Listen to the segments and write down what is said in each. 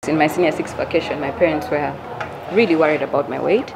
In my senior six vacation, my parents were really worried about my weight.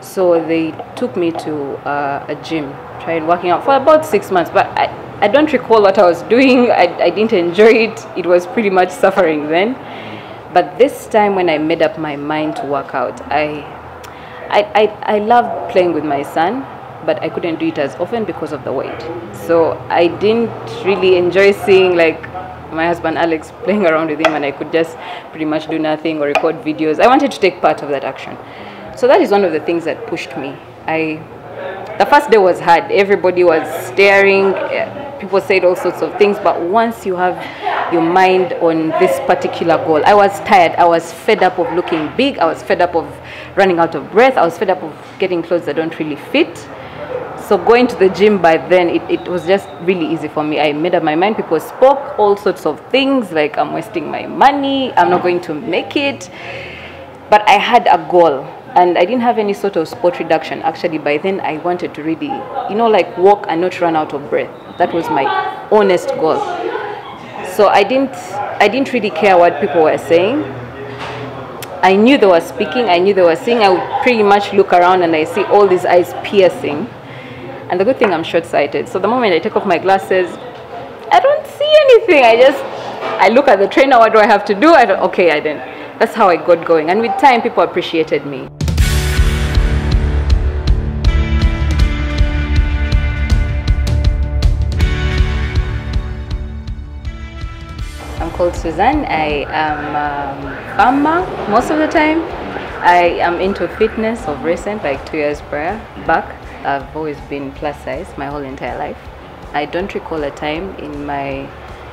So they took me to a gym, tried working out for about 6 months. But I don't recall what I was doing. I didn't enjoy it. It was pretty much suffering then. But this time when I made up my mind to work out, I loved playing with my son, but I couldn't do it as often because of the weight. So I didn't really enjoy seeing like my husband Alex playing around with him, and I could just pretty much do nothing or record videos. I wanted to take part of that action. So that is one of the things that pushed me. The first day was hard. Everybody was staring. People said all sorts of things, but once you have your mind on this particular goal, I was tired. I was fed up of looking big. I was fed up of running out of breath. I was fed up of getting clothes that don't really fit. So going to the gym by then, it was just really easy for me. I made up my mind. People spoke all sorts of things like I'm wasting my money, I'm not going to make it. But I had a goal, and I didn't have any sort of sport reduction. Actually, by then I wanted to really, like walk and not run out of breath. That was my honest goal. So I didn't really care what people were saying. I knew they were speaking, I knew they were saying. I would pretty much look around and I see all these eyes piercing. And the good thing, I'm short-sighted. So the moment I take off my glasses, I don't see anything. I look at the trainer, what do I have to do? Okay, that's how I got going. And with time, people appreciated me. I'm called Suzanne. I am a farmer most of the time. I am into fitness of recent, like 2 years back. I've always been plus size my whole entire life. I don't recall a time in my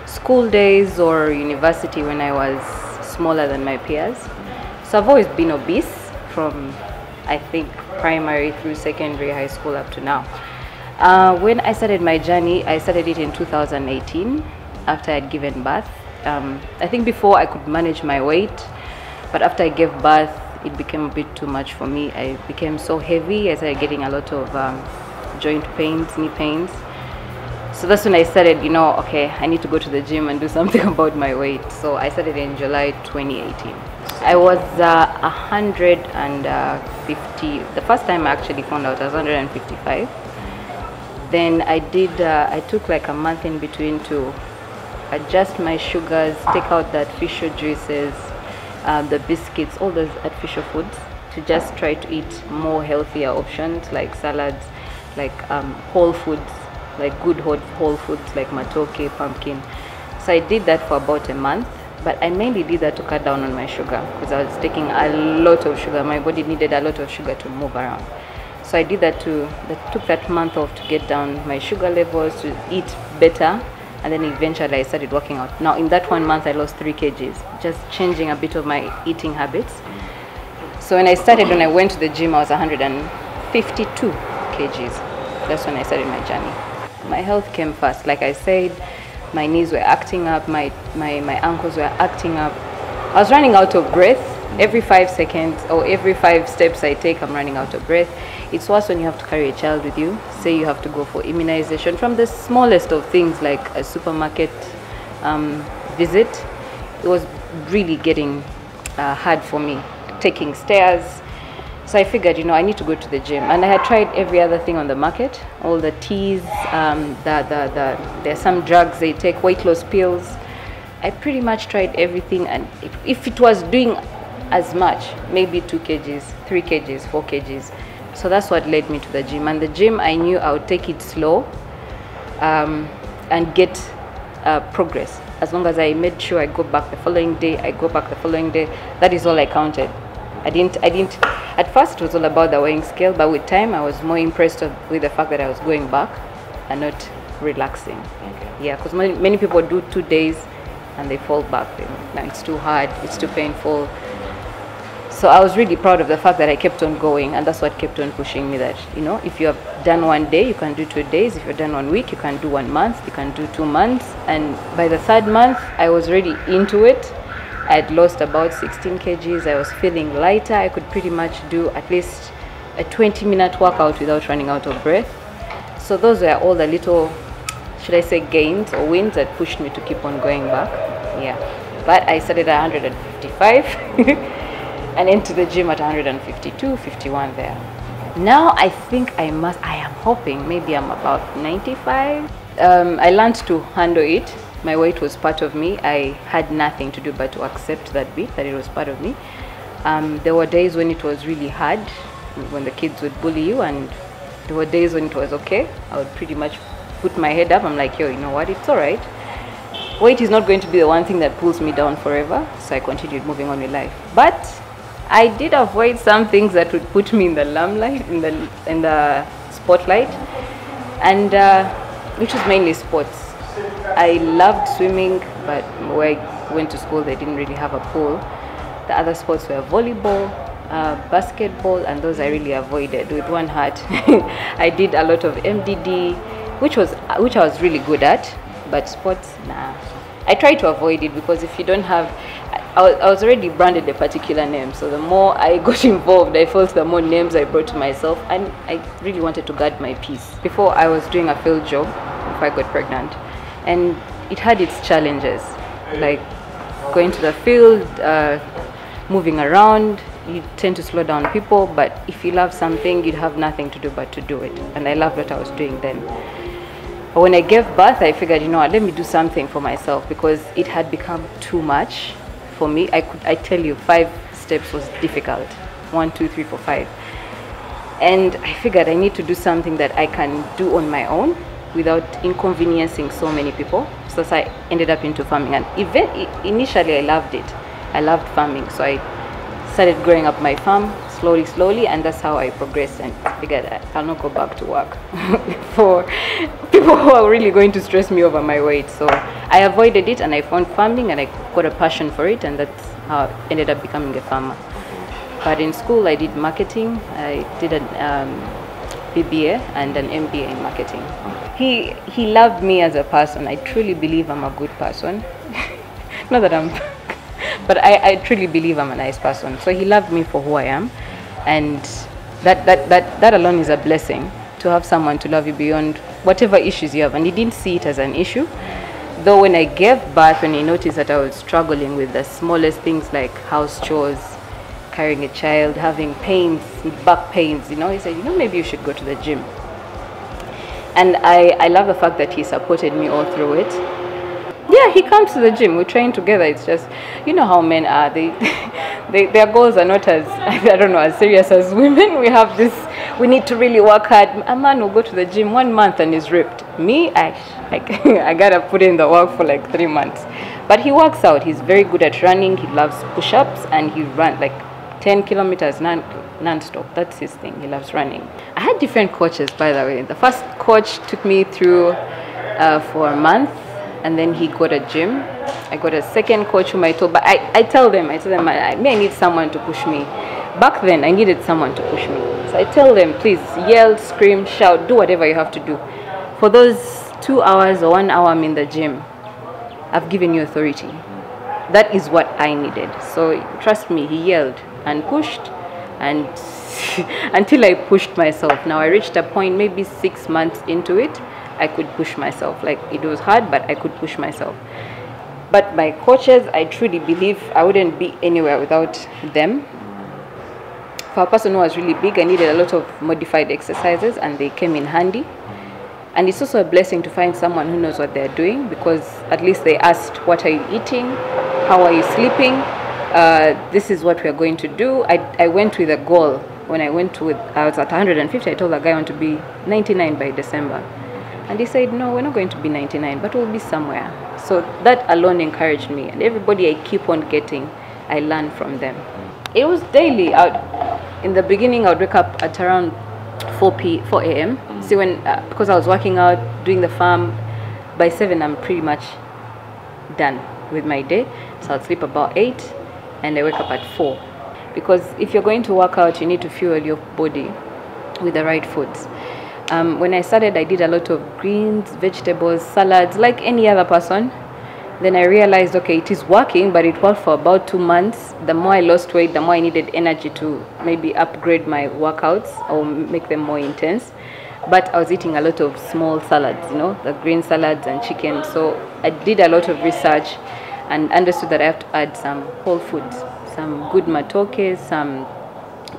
school days or university when I was smaller than my peers. So I've always been obese from, I think, primary through secondary, high school up to now. When I started my journey, I started it in 2018 after I'd given birth. I think before I could manage my weight, but after I gave birth, it became a bit too much for me. I became so heavy. I started getting a lot of joint pains, knee pains. So that's when I started, okay, I need to go to the gym and do something about my weight. So I started in July 2018. I was 150. The first time I actually found out I was 155. Then I took like a month in between to adjust my sugars, take out the artificial juices, the biscuits, all those artificial foods, to just try to eat more healthier options like salads, like whole foods, like good whole foods like matoke, pumpkin. So I did that for about a month, but I mainly did that to cut down on my sugar because I was taking a lot of sugar. My body needed a lot of sugar to move around. So I did that took that month off to get down my sugar levels, to eat better. And then eventually I started working out. Now in that 1 month I lost 3 kgs, just changing a bit of my eating habits. So when I went to the gym, I was 152 kgs. That's when I started my journey. My health came first. Like I said, my knees were acting up, my ankles were acting up. I was running out of breath. Every 5 seconds or every 5 steps I take, I'm running out of breath. It's worse when you have to carry a child with you. Say you have to go for immunization, from the smallest of things like a supermarket visit. It was really getting hard for me, taking stairs. So I figured, I need to go to the gym. And I had tried every other thing on the market, all the teas, there's some drugs they take, weight loss pills. I pretty much tried everything, and if it was doing as much, maybe 2 kgs, 3 kgs, 4 kgs. So that's what led me to the gym. And the gym, I knew I would take it slow and get progress. As long as I made sure I go back the following day, that is all I counted. I didn't, at first it was all about the weighing scale, but with time I was more impressed with the fact that I was going back and not relaxing. Okay. Yeah, because many people do 2 days and they fall back. Now it's too hard, it's too painful. So I was really proud of the fact that I kept on going, and that's what kept on pushing me, that, if you have done 1 day, you can do 2 days. If you've done 1 week, you can do 1 month, you can do 2 months. And by the 3rd month, I was really into it. I had lost about 16 kgs. I was feeling lighter. I could pretty much do at least a 20-minute workout without running out of breath. So those were all the little, should I say, gains or wins that pushed me to keep on going back. Yeah. But I started at 150 155 and into the gym at 152, 51 there. Now I think I am hoping maybe I'm about 95. I learned to handle it. My weight was part of me. I had nothing to do but to accept that it was part of me. There were days when it was really hard, when the kids would bully you, and there were days when it was okay. I would pretty much put my head up. I'm like, yo, you know what, it's all right. Weight is not going to be the one thing that pulls me down forever. So I continued moving on with life. But I did avoid some things that would put me in the limelight, in the spotlight, and which was mainly sports. I loved swimming, but where I went to school, they didn't really have a pool. The other sports were volleyball, basketball, and those I really avoided with one heart. I did a lot of MDD, which I was really good at, but sports, nah. I tried to avoid it because if you don't have, I was already branded a particular name, so the more I got involved, I felt the more names I brought to myself, and I really wanted to guard my peace. Before, I was doing a field job before I got pregnant, and it had its challenges, like going to the field, moving around. You tend to slow down people, but if you love something, you'd have nothing to do but to do it, and I loved what I was doing then. But when I gave birth, I figured, you know what, let me do something for myself, because it had become too much for me. I tell you, 5 steps was difficult. 1, 2, 3, 4, 5. And I figured I need to do something that I can do on my own without inconveniencing so many people. So I ended up into farming, and initially I loved it. I loved farming, so I started growing up my farm slowly, and that's how I progressed, and figured I'll not go back to work for people who are really going to stress me over my weight. So I avoided it, and I found farming, and I got a passion for it, and that's how I ended up becoming a farmer. But in school, I did marketing. I did an BBA and an MBA in marketing. He loved me as a person. I truly believe I'm a good person. Not that I'm, but I truly believe I'm a nice person. So he loved me for who I am, and that alone is a blessing, to have someone to love you beyond whatever issues you have. And he didn't see it as an issue. Though when I gave birth, when he noticed that I was struggling with the smallest things like house chores, carrying a child, having pains, back pains, you know, he said, you know, maybe you should go to the gym. And I love the fact that he supported me all through it. Yeah, he comes to the gym. We train together. It's just, you know how men are. Their goals are not as, I don't know, as serious as women. We have this, we need to really work hard. A man will go to the gym 1 month and is ripped. Me, I gotta put in the work for like 3 months. But he works out. He's very good at running. He loves push-ups, and he runs like 10 kilometers non-stop. That's his thing. He loves running. I had different coaches, by the way. The first coach took me through for a month, and then he got a gym. I got a second coach whom I told, but I tell them, I need someone to push me. Back then, I needed someone to push me. So I tell them, please yell, scream, shout, do whatever you have to do. For those 2 hours or 1 hour I'm in the gym, I've given you authority. That is what I needed. So trust me, he yelled and pushed, and until I pushed myself. Now I reached a point, maybe 6 months into it, I could push myself. Like, it was hard, but I could push myself. But my coaches, I truly believe I wouldn't be anywhere without them. For a person who was really big, I needed a lot of modified exercises, and they came in handy. And it's also a blessing to find someone who knows what they're doing, because at least they asked, what are you eating? How are you sleeping? This is what we're going to do. I went with a goal. When I was at 150, I told the guy I want to be 99 by December. And he said, no, we're not going to be 99, but we'll be somewhere. So that alone encouraged me. And everybody I keep on getting, I learn from them. It was daily. In the beginning, I would wake up at around 4 a.m. See, because I was working out, doing the farm, by 7, I'm pretty much done with my day. So I'll sleep about 8, and I wake up at 4. Because if you're going to work out, you need to fuel your body with the right foods. When I started, I did a lot of greens, vegetables, salads, like any other person. Then I realized, okay, it is working, but it worked for about 2 months. The more I lost weight, the more I needed energy to maybe upgrade my workouts or make them more intense. But I was eating a lot of small salads, you know, the green salads and chicken. So I did a lot of research, and understood that I have to add some whole foods, some good matoke, some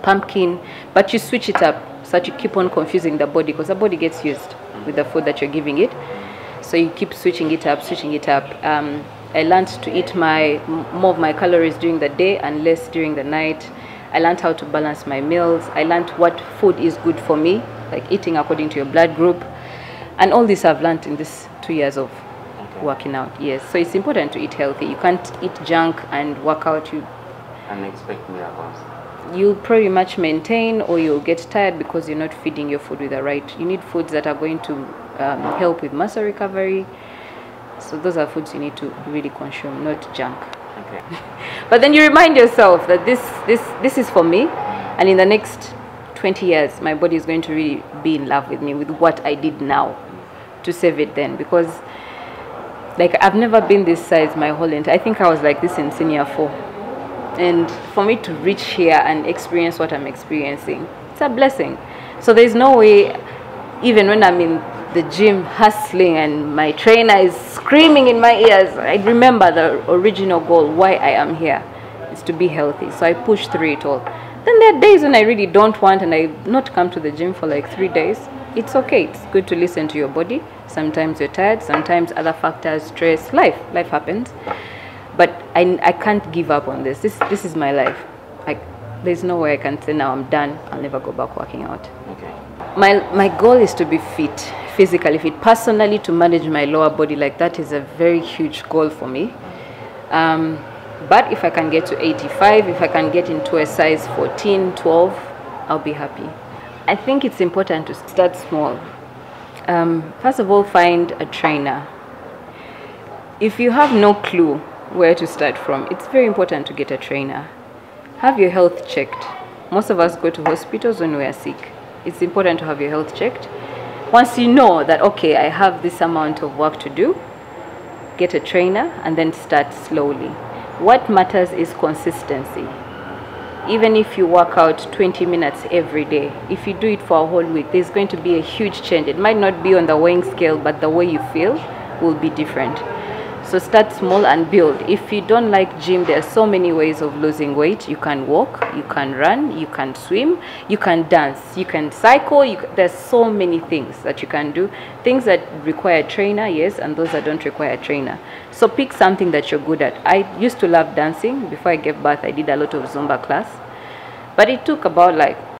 pumpkin, but you switch it up so that you keep on confusing the body, because the body gets used with the food that you're giving it. So you keep switching it up, I learned to eat more of my calories during the day and less during the night. I learned how to balance my meals. I learned what food is good for me, like eating according to your blood group. And all this I've learned in this 2 years of working out. Yes, so it's important to eat healthy. You can't eat junk and work out. And expect miracles. You'll pretty much maintain, or you'll get tired because you're not feeding your food with the right. You need foods that are going to help with muscle recovery. So those are foods you need to really consume, not junk. Okay. But then you remind yourself that this is for me, and in the next 20 years, my body is going to really be in love with me, with what I did now, to save it then. Because like I've never been this size my whole entire. I think I was like this in senior 4. And for me to reach here and experience what I'm experiencing, it's a blessing. So there's no way, even when I'm in the gym hustling and my trainer is screaming in my ears, I remember the original goal, why I am here, is to be healthy. So I push through it all. Then there are days when I really don't want, and I not come to the gym for like 3 days. It's okay. It's good to listen to your body. Sometimes you're tired, sometimes other factors, stress, life happens. But I can't give up on this. This is my life. There's no way I can say now I'm done, I'll never go back working out. Okay. My goal is to be fit, physically fit. Personally, to manage my lower body, like that is a very huge goal for me. But if I can get to 85, if I can get into a size 14, 12, I'll be happy. I think it's important to start small. First of all, find a trainer. If you have no clue where to start from, it's very important to get a trainer. Have your health checked. Most of us go to hospitals when we are sick. It's important to have your health checked. Once you know that, okay, I have this amount of work to do, get a trainer and then start slowly. What matters is consistency. Even if you work out 20 minutes every day, if you do it for a whole week, there's going to be a huge change. It might not be on the weighing scale, but the way you feel will be different. So start small and build. If you don't like gym, there are so many ways of losing weight. You can walk, you can run, you can swim, you can dance, you can cycle. There's so many things that you can do. Things that require a trainer, yes, and those that don't require a trainer. So pick something that you're good at. I used to love dancing. Before I gave birth, I did a lot of Zumba class. But it took about like